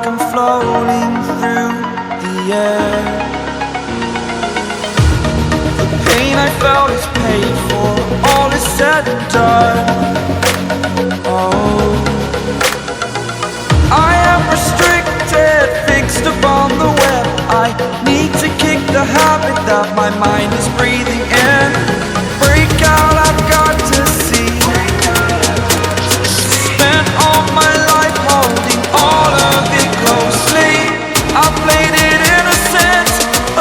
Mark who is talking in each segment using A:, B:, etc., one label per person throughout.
A: like I'm floating through the air. The pain I felt is paid for, all is said and done. Oh, I am restricted, fixed upon the web. I need to kick the habit that my mind is breathing in. Break out, I've got to see. Spent all my life holding all of it closely. I played it innocent,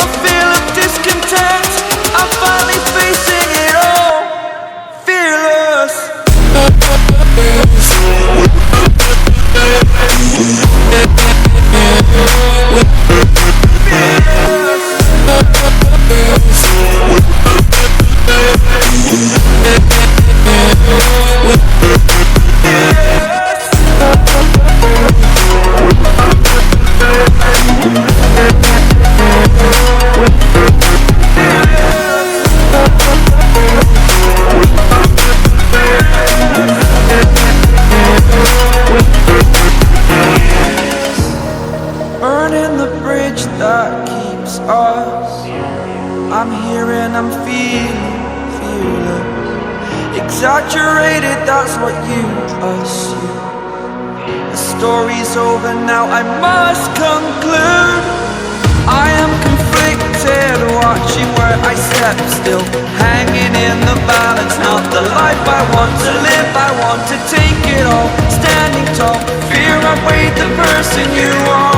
A: a feel of discontent. I'm finally facing it all, fearless. Burning the bridge that keeps us. I'm here and I'm feeling fearless. Exaggerated, that's what you assume. The story's over now, I must conclude. I am conflicted, watching where I step still, hanging in the balance. Not the life I want to live, I want to take it all. Standing tall, fear I weighed the person you are.